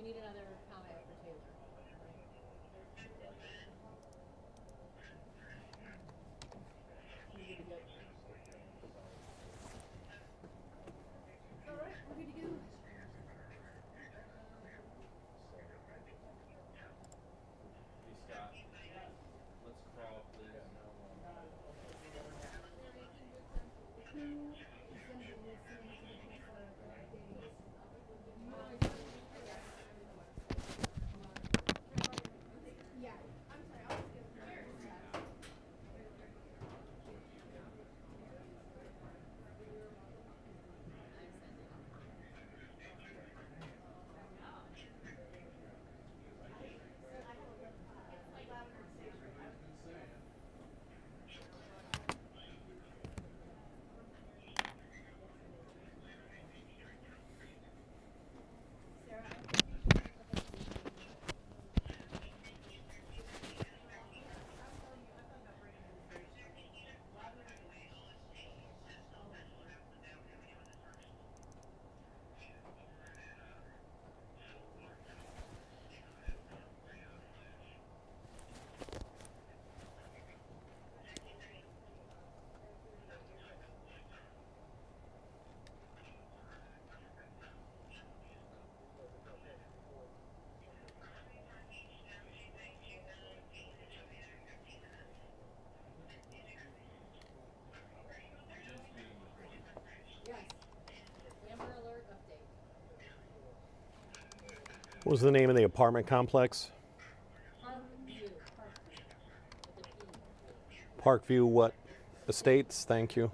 need another comment for Taylor. You're good to go. All right, we're good to go. Hey Scott, let's crawl, please. Is this being recorded? Yes. Amber Alert update. What was the name of the apartment complex? Parkview. Parkview. With a P. Parkview what? Estates, thank you.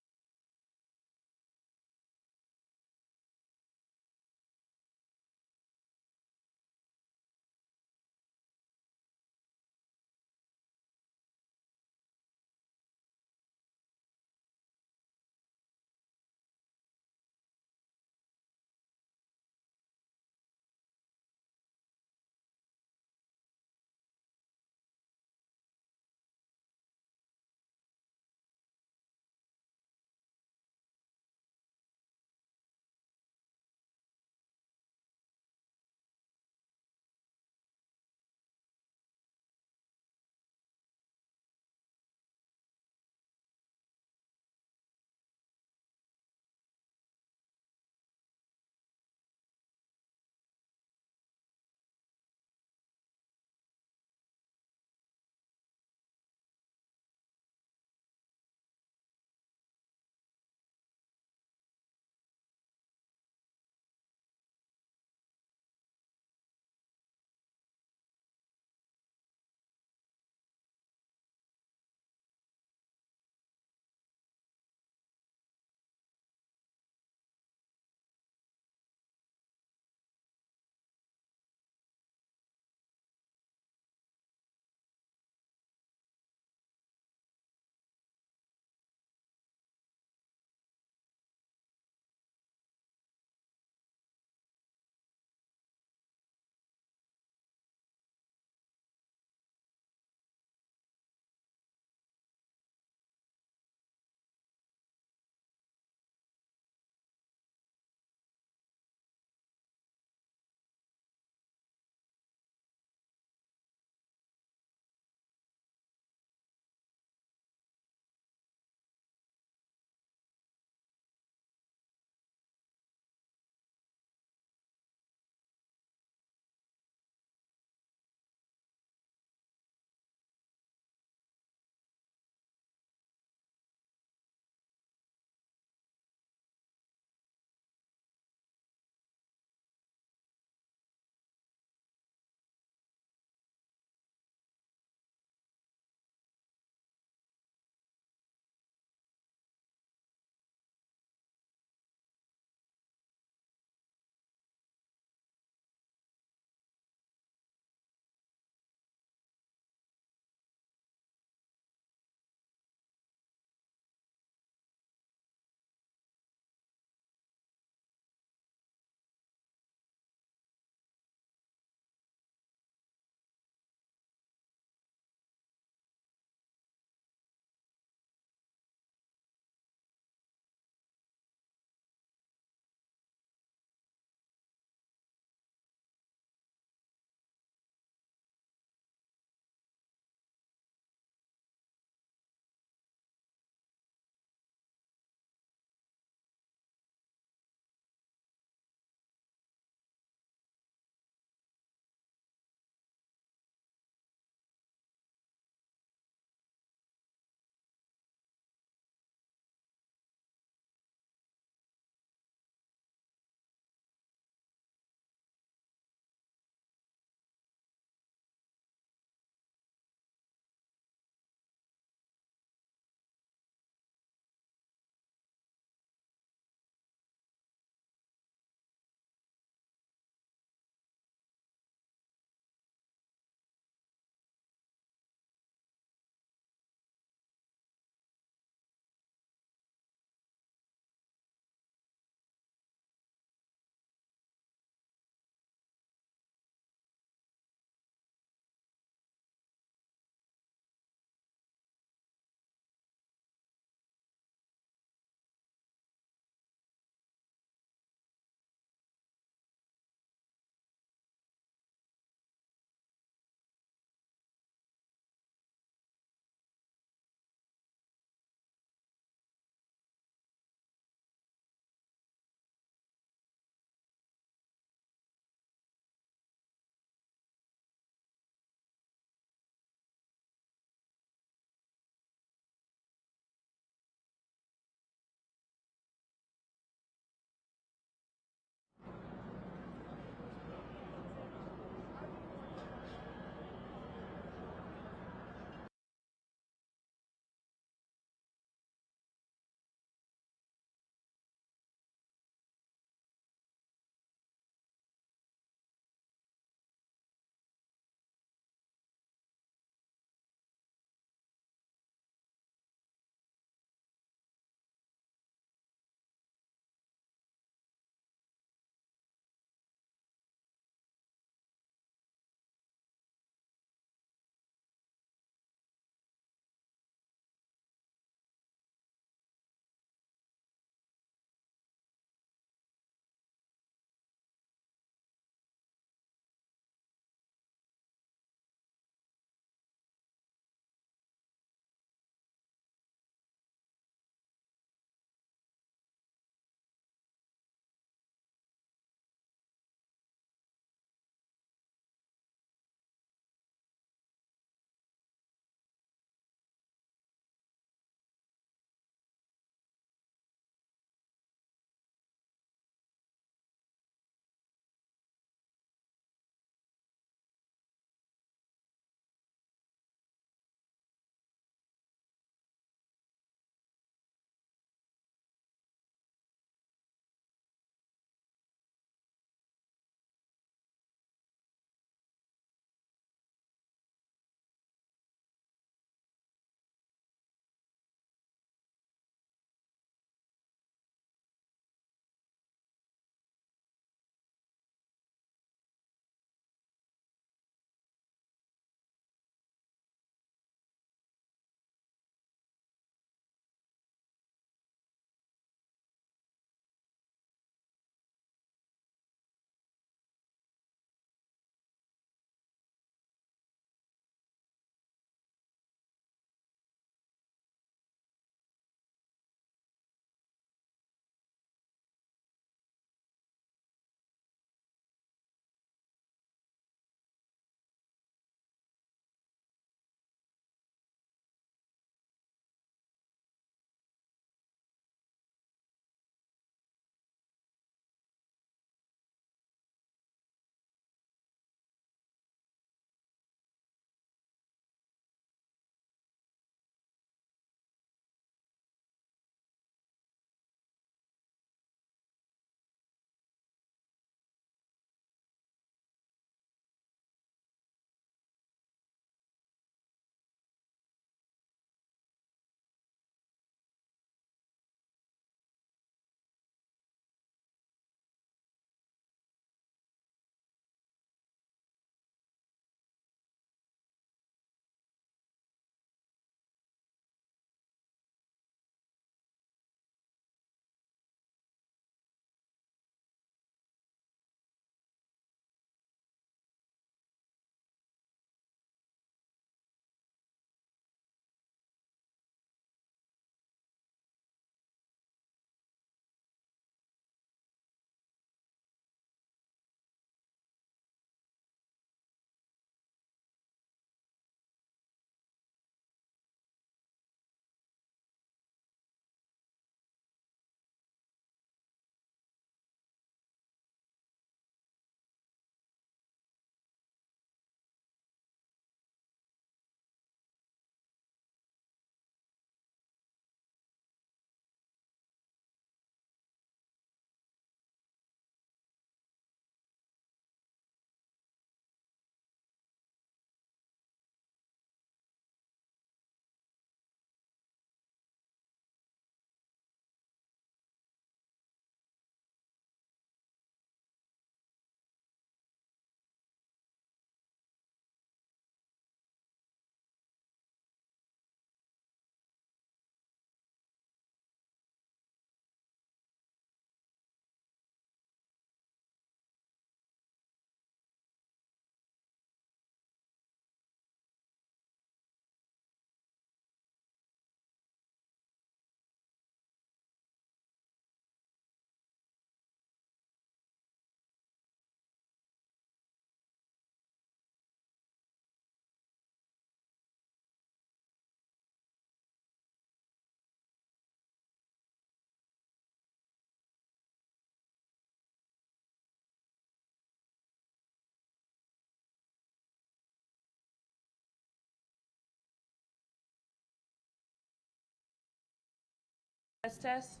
Test.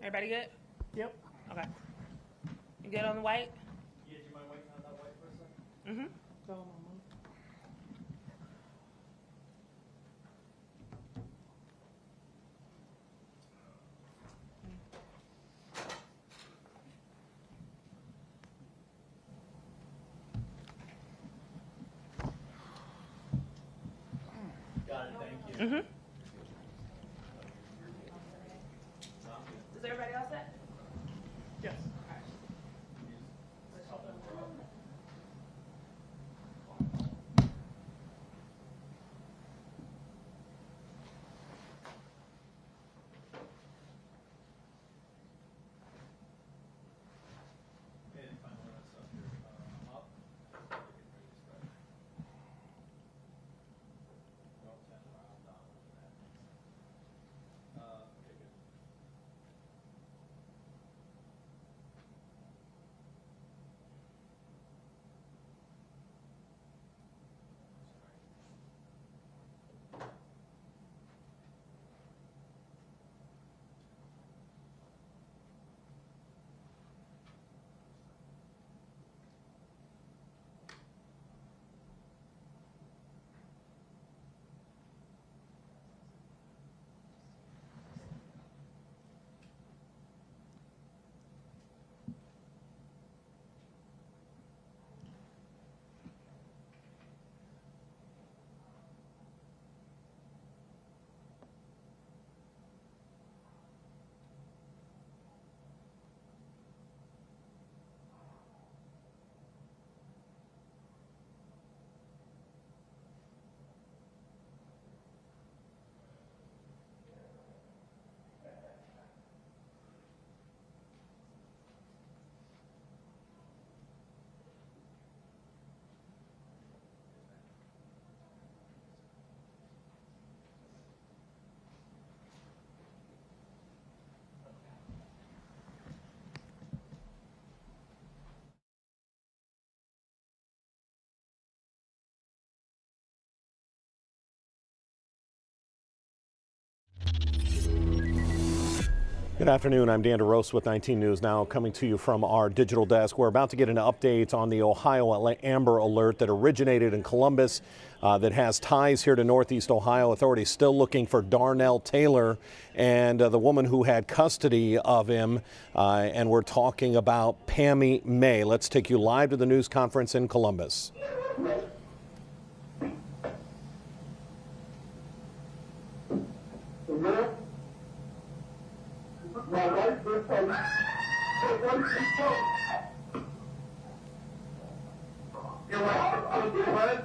Everybody good? Yep. Okay. You good on the white? Yeah, do you mind waiting on that white for a second? Mm-hmm. Go, Mama. Got it, thank you. Mm-hmm. Is everybody all set? Yes. And finally, when it's up here, up, you can raise that. Don't turn around, down, that. Okay, good. Good afternoon. I'm Dan DeRose with 19 News Now, coming to you from our digital desk. We're about to get an update on the Ohio Amber Alert that originated in Columbus that has ties here to Northeast Ohio. Authorities still looking for Darnell Taylor and the woman who had custody of him. And we're talking about Pammy May. Let's take you live to the news conference in Columbus. My wife was from your wife was what?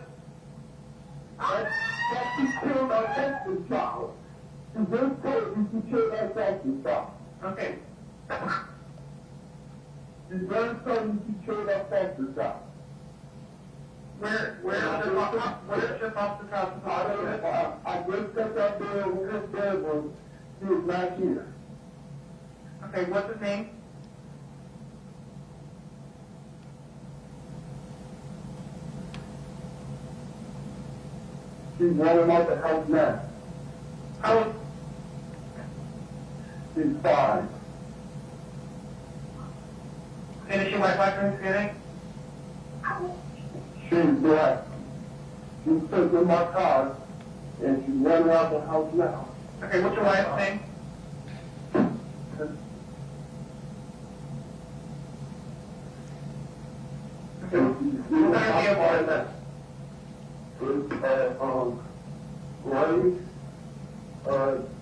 That she killed our foster child. She just told me she killed our foster child. Okay. She just told me she killed our foster child. Where's your foster child? I just got that there when his dad was, he was not here. Okay, what's his name? She's running out the house now. How old? She's 5. And is she white, black, or Hispanic? She's black. She's sitting in my car, and she's running out the house now. Okay, what's your wife's name?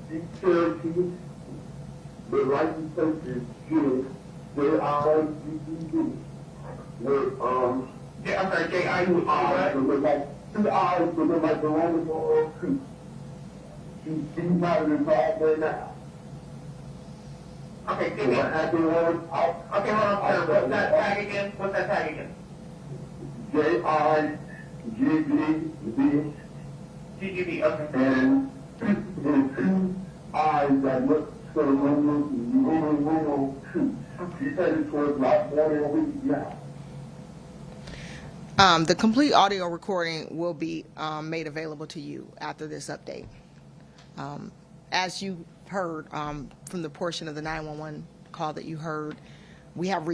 These Cherokees, the license plate is J, J-I-G-G-D. Yeah, I'm sorry, J-I-G-G-D. With like 2 eyes, but they're like the Roman numeral 2. She's not involved right now. Okay, give me. Okay, hold on, sir. What's that tag again? What's that tag again? J-I-G-G-D. G-G-D, okay. And the 2 eyes that look sort of Roman 2. She's headed towards Los Angeles now. The complete audio recording will be made available to you after this update. As you heard from the portion of the 911 call that you heard, we have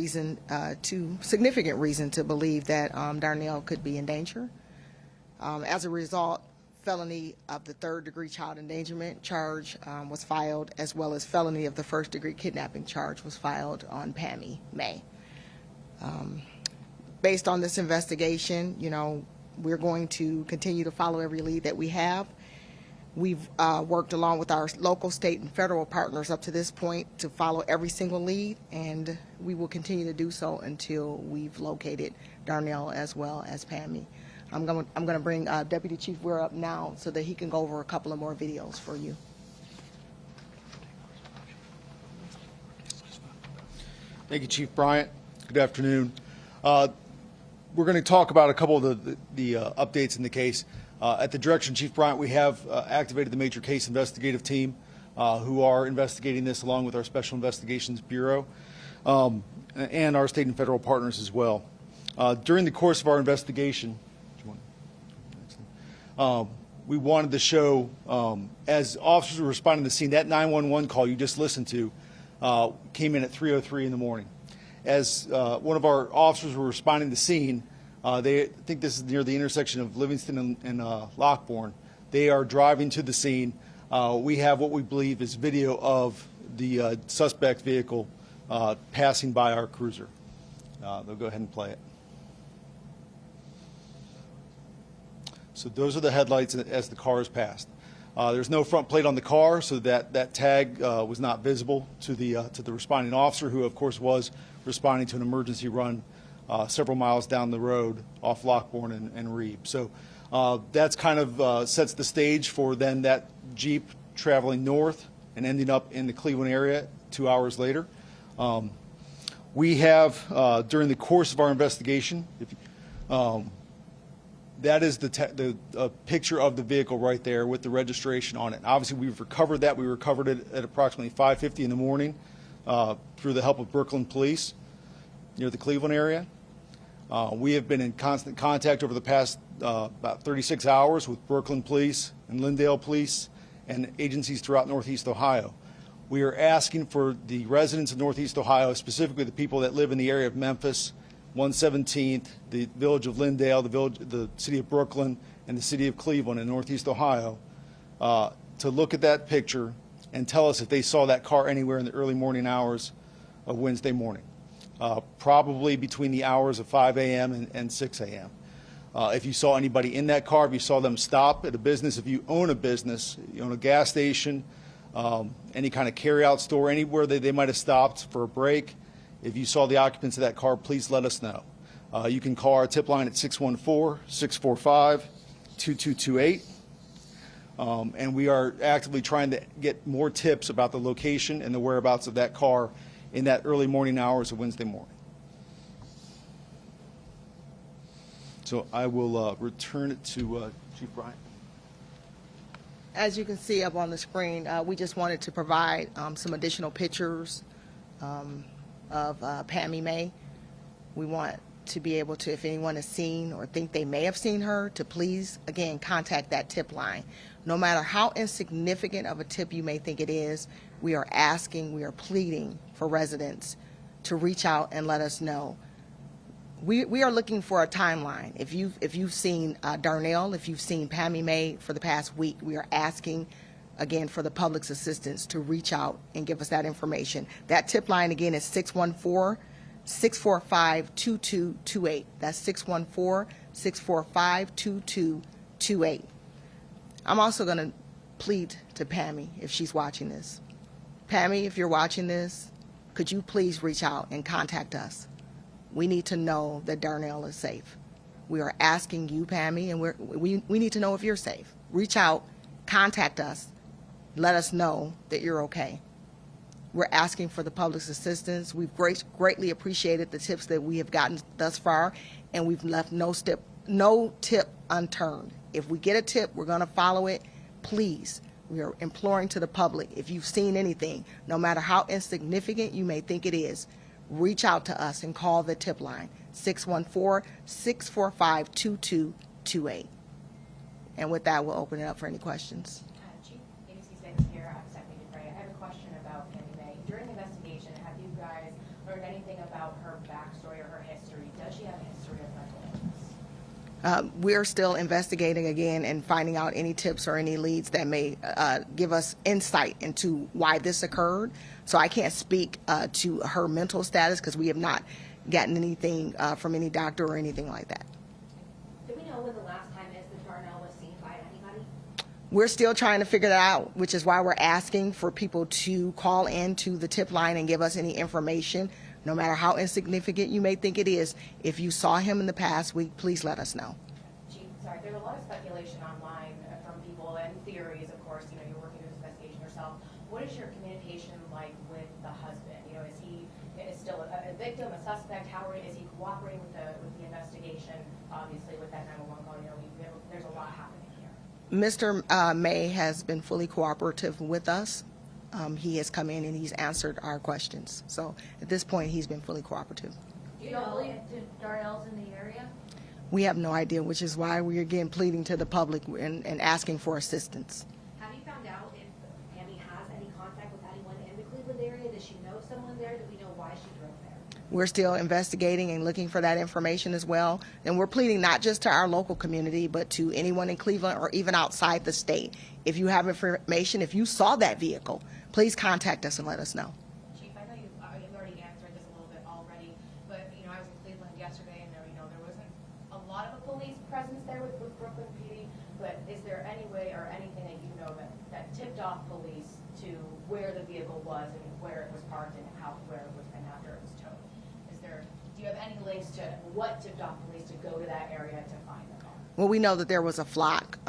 significant reason to believe that Darnell could be in danger. As a result, felony of the third-degree child endangerment charge was filed, as well as felony of the first-degree kidnapping charge was filed on Pammy May. Based on this investigation, we're going to continue to follow every lead that we have. We've worked along with our local, state, and federal partners up to this point to follow every single lead, and we will continue to do so until we've located Darnell as well as Pammy. I'm going to bring Deputy Chief Weir up now so that he can go over a couple of more videos for you. Thank you, Chief Bryant. Good afternoon. We're going to talk about a couple of the updates in the case. At the direction of Chief Bryant, we have activated the major case investigative team who are investigating this along with our Special Investigations Bureau and our state and federal partners as well. During the course of our investigation, we wanted to show, as officers were responding to the scene, that 911 call you just listened to came in at 3:03 in the morning. As one of our officers were responding to the scene, they think this is near the intersection of Livingston and Lockbourne. They are driving to the scene. We have what we believe is video of the suspect vehicle passing by our cruiser. They'll go ahead and play it. So those are the headlights as the car is passed. There's no front plate on the car, so that tag was not visible to the responding officer, who of course was responding to an emergency run several miles down the road off Lockbourne and Reeb. So that's kind of sets the stage for then that Jeep traveling north and ending up in the Cleveland area 2 hours later. We have, during the course of our investigation, that is the picture of the vehicle right there with the registration on it. Obviously, we've recovered that. We recovered it at approximately 5:50 in the morning through the help of Brooklyn Police near the Cleveland area. We have been in constant contact over the past about 36 hours with Brooklyn Police and Lindale Police and agencies throughout Northeast Ohio. We are asking for the residents of Northeast Ohio, specifically the people that live in the area of Memphis, 117th, the village of Lindale, the city of Brooklyn, and the city of Cleveland in Northeast Ohio, to look at that picture and tell us if they saw that car anywhere in the early morning hours of Wednesday morning, probably between the hours of 5 a.m. and 6 a.m. If you saw anybody in that car, if you saw them stop at a business, if you own a business, you own a gas station, any kind of carry-out store, anywhere that they might have stopped for a break, if you saw the occupants of that car, please let us know. You can call our tip line at 614-645-2228. And we are actively trying to get more tips about the location and the whereabouts of that car in that early morning hours of Wednesday morning. So I will return it to Chief Bryant. As you can see up on the screen, we just wanted to provide some additional pictures of Pammy May. We want to be able to, if anyone has seen or think they may have seen her, to please, again, contact that tip line. No matter how insignificant of a tip you may think it is, we are pleading for residents to reach out and let us know. We are looking for a timeline. If you've seen Darnell, if you've seen Pammy May for the past week, we are asking again for the public's assistance to reach out and give us that information. That tip line again is 614-645-2228. That's 614-645-2228. I'm also going to plead to Pammy if she's watching this. Pammy, if you're watching this, could you please reach out and contact us? We need to know that Darnell is safe. We are asking you, Pammy, and we need to know if you're safe. Reach out, contact us, let us know that you're okay. We're asking for the public's assistance. We've greatly appreciated the tips that we have gotten thus far, and we've left no tip unturned. If we get a tip, we're going to follow it. Please, we are imploring to the public, if you've seen anything, no matter how insignificant you may think it is, reach out to us and call the tip line, 614-645-2228. And with that, we'll open it up for any questions. Chief, ABC 6 here. I'm Stephanie DeFrey. I have a guys learned anything about her backstory or her history? Does she have a history of mental illness? We're still investigating again and finding out any tips or any leads that may give us insight into why this occurred. So I can't speak to her mental status because we have not gotten anything from any doctor or anything like that. Do we know when the last time is that Darnell was seen by anybody? We're still trying to figure that out, which is why we're asking for people to call in to the tip line and give us any information, no matter how insignificant you may think it is. If you saw him in the past week, please let us know. Chief, sorry, there's a lot of speculation online from people and theories, of course. You know, you're working this investigation yourself. What is your communication like with the husband? You know, is he still a victim, a suspect? Is he cooperating with the investigation? Obviously, with that 911 call, you know, there's a lot happening here. Mr. May has been fully cooperative with us. He has come in and he's answered our questions. So at this point, he's been fully cooperative. You don't believe Darnell's in the area? We have no idea, which is why we are again pleading to the public and asking for assistance. Have you found out if Pammy has any contact with anyone in the Cleveland area? Does she know someone there? Do we know why she drove there? We're still investigating and looking for that information as well. And we're pleading not just to our local community, but to anyone in Cleveland or even outside the state. If you have information, if you saw that vehicle, please contact us and let us know. Chief, I know you've already answered this a little bit already, but you know, I was in Cleveland yesterday, and there wasn't a lot of a police presence there with Brooklyn PD. But is there any way or anything that you know that tipped off police to where the vehicle was and where it was parked and where it was and after it was towed? Do you have any links to what tipped off police to go to that area to find the car? Well, we know that there was a flock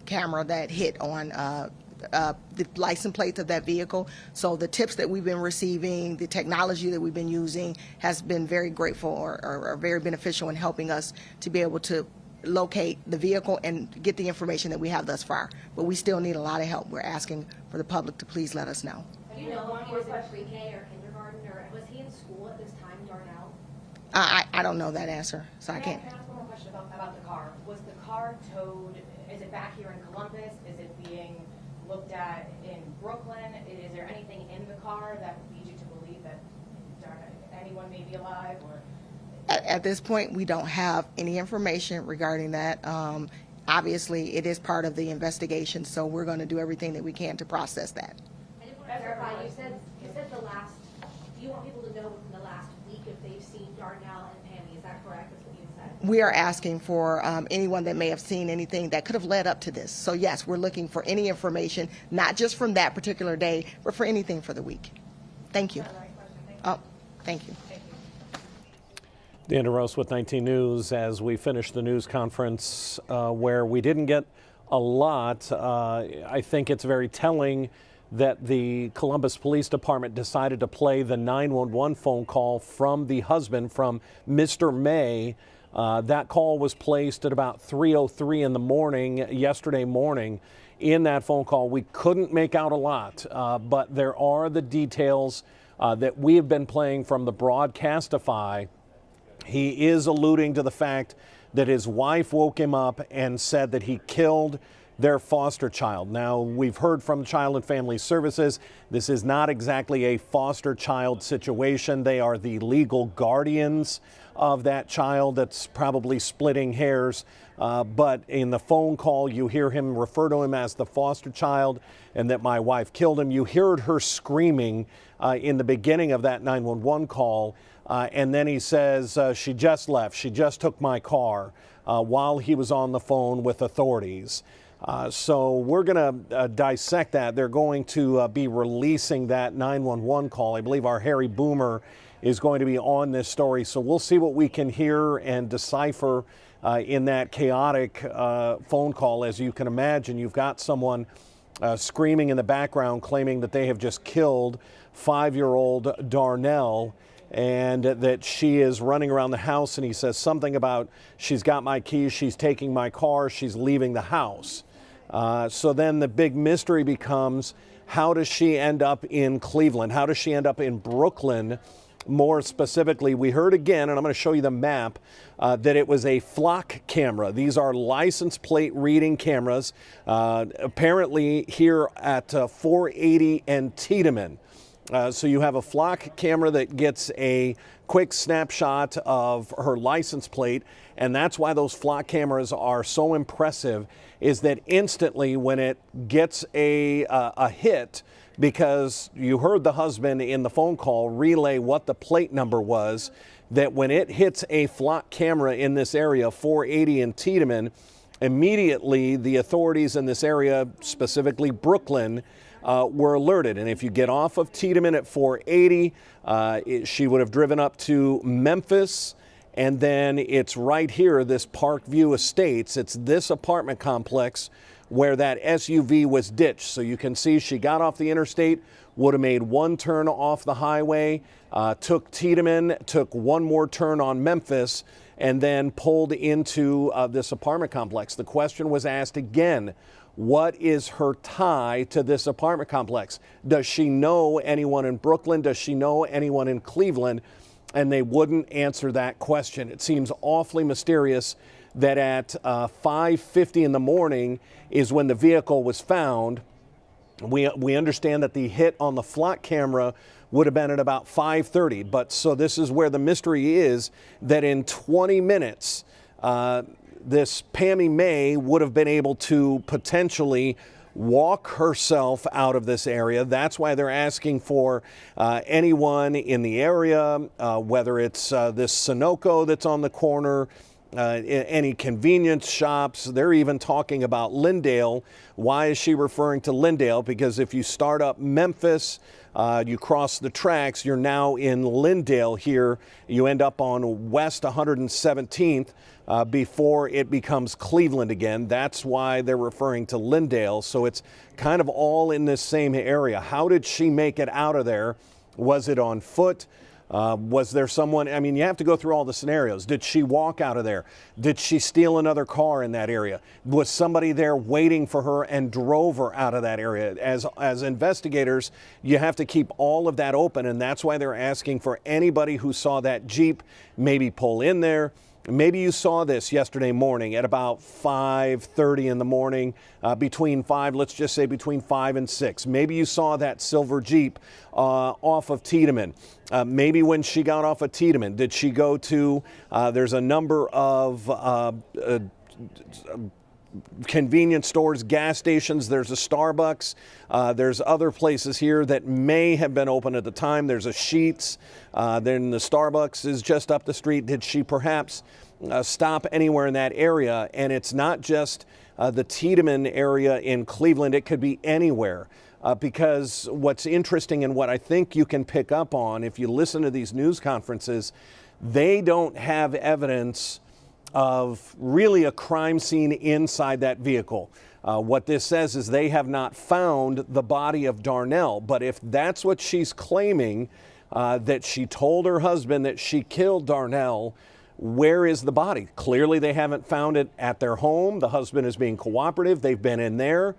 camera that hit on the license plates of that vehicle. So the tips that we've been receiving, the technology that we've been using has been very grateful or very beneficial in helping us to be able to locate the vehicle and get the information that we have thus far. But we still need a lot of help. We're asking for the public to please let us know. Do you know if he was in pre-K or kindergarten, or was he in school at this time, Darnell? I don't know that answer, so I can't. Can I ask one more question about the car? Was the car towed, is it back here in Columbus? Is it being looked at in Brooklyn? Is there anything in the car that would lead you to believe that anyone may be alive? Or At this point, we don't have any information regarding that. Obviously, it is part of the investigation, so we're going to do everything that we can to process that. I just want to clarify, you said you want people to know within the last week if they've seen Darnell and Pammy. Is that correct? That's what you said? We are asking for anyone that may have seen anything that could have led up to this. So yes, we're looking for any information, not just from that particular day, but for anything for the week. Thank you. Oh, thank you. Dan DeRose with 19 News as we finish the news conference where we didn't get a lot. I think it's very telling that the Columbus Police Department decided to play the 911 phone call from the husband, from Mr. May. That call was placed at about 3:03 in the morning, yesterday morning. In that phone call, we couldn't make out a lot, but there are the details that we have been playing from the Broadcastify. He is alluding to the fact that his wife woke him up and said that he killed their foster child. Now, we've heard from Child and Family Services, this is not exactly a foster child situation. They are the legal guardians of that child. That's probably splitting hairs. But in the phone call, you hear him refer to him as the foster child and that my wife killed him. You heard her screaming in the beginning of that 911 call. And then he says, she just left. She just took my car while he was on the phone with authorities. So we're going to dissect that. They're going to be releasing that 911 call. I believe our Harry Boomer is going to be on this story. So we'll see what we can hear and decipher in that chaotic phone call. As you can imagine, you've got someone screaming in the background claiming that they have just killed 5-year-old Darnell, and that she is running around the house, and he says something about she's got my keys, she's taking my car, she's leaving the house. So then the big mystery becomes, how does she end up in Cleveland? How does she end up in Brooklyn? More specifically, we heard again, and I'm going to show you the map, that it was a flock camera. These are license plate reading cameras, apparently here at 480 and Tiedemann. So you have a flock camera that gets a quick snapshot of her license plate, and that's why those flock cameras are so impressive, is that instantly when it gets a hit, because you heard the husband in the phone call relay what the plate number was, that when it hits a flock camera in this area, 480 in Tiedemann, immediately the authorities in this area, specifically Brooklyn, were alerted. And if you get off of Tiedemann at 480, she would have driven up to Memphis, and then it's right here, this Parkview Estates. It's this apartment complex where that SUV was ditched. So you can see she got off the interstate, would have made one turn off the highway, took Tiedemann, took one more turn on Memphis, and then pulled into this apartment complex. The question was asked again, what is her tie to this apartment complex? Does she know anyone in Brooklyn? Does she know anyone in Cleveland? And they wouldn't answer that question. It seems awfully mysterious that at 5:50 in the morning is when the vehicle was found. We understand that the hit on the flock camera would have been at about 5:30. But so this is where the mystery is, that in 20 minutes, this Pammy May would have been able to potentially walk herself out of this area. That's why they're asking for anyone in the area, whether it's this Sunoco that's on the corner, any convenience shops. They're even talking about Lindale. Why is she referring to Lindale? Because if you start up Memphis, you cross the tracks, you're now in Lindale here. You end up on West 117th before it becomes Cleveland again. That's why they're referring to Lindale. So it's kind of all in this same area. How did she make it out of there? Was it on foot? Was there someone? I mean, you have to go through all the scenarios. Did she walk out of there? Did she steal another car in that area? Was somebody there waiting for her and drove her out of that area? As investigators, you have to keep all of that open, and that's why they're asking for anybody who saw that Jeep, maybe pull in there. Maybe you saw this yesterday morning at about 5:30 in the morning, between 5 and 6. Maybe you saw that silver Jeep off of Tiedemann. Maybe when she got off of Tiedemann, did she go to, there's a number of convenience stores, gas stations, there's a Starbucks, there's other places here that may have been open at the time. There's a Sheetz, then the Starbucks is just up the street. Did she perhaps stop anywhere in that area? And it's not just the Tiedemann area in Cleveland, it could be anywhere. Because what's interesting and what I think you can pick up on if you listen to these news conferences, they don't have evidence of really a crime scene inside that vehicle. What this says is they have not found the body of Darnell. But if that's what she's claiming, that she told her husband that she killed Darnell, where is the body? Clearly they haven't found it at their home. The husband is being cooperative. They've been in there.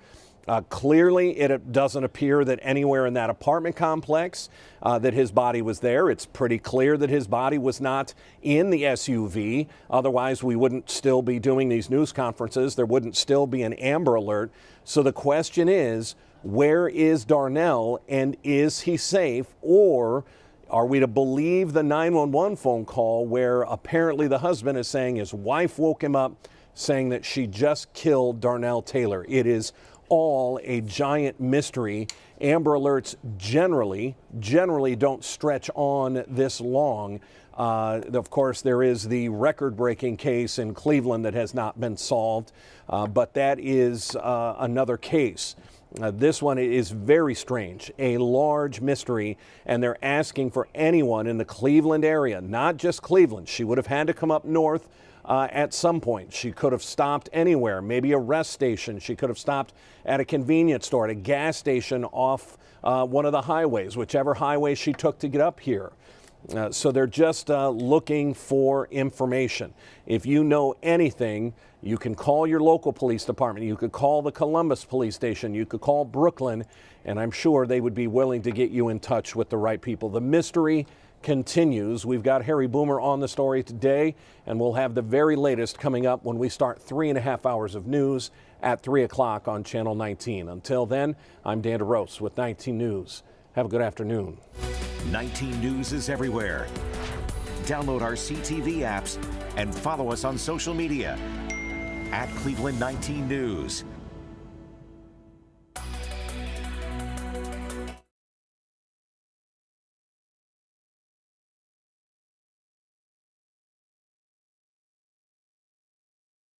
Clearly, it doesn't appear that anywhere in that apartment complex that his body was there. It's pretty clear that his body was not in the SUV. Otherwise, we wouldn't still be doing these news conferences. There wouldn't still be an Amber Alert. So the question is, where is Darnell, and is he safe? Or are we to believe the 911 phone call where apparently the husband is saying his wife woke him up saying that she just killed Darnell Taylor? It is all a giant mystery. Amber Alerts generally don't stretch on this long. Of course, there is the record-breaking case in Cleveland that has not been solved, but that is another case. This one is very strange, a large mystery, and they're asking for anyone in the Cleveland area, not just Cleveland. She would have had to come up north at some point. She could have stopped anywhere, maybe a rest station. She could have stopped at a convenience store, at a gas station off one of the highways, whichever highway she took to get up here. So they're just looking for information. If you know anything, you can call your local police department. You could call the Columbus police station. You could call Brooklyn, and I'm sure they would be willing to get you in touch with the right people. The mystery continues. We've got Harry Boomer on the story today, and we'll have the very latest coming up when we start 3.5 hours of news at 3 o'clock on Channel 19. Until then, I'm Dan DeRose with 19 News. Have a good afternoon. 19 News is everywhere. Download our CTV apps and follow us on social media at Cleveland 19 News.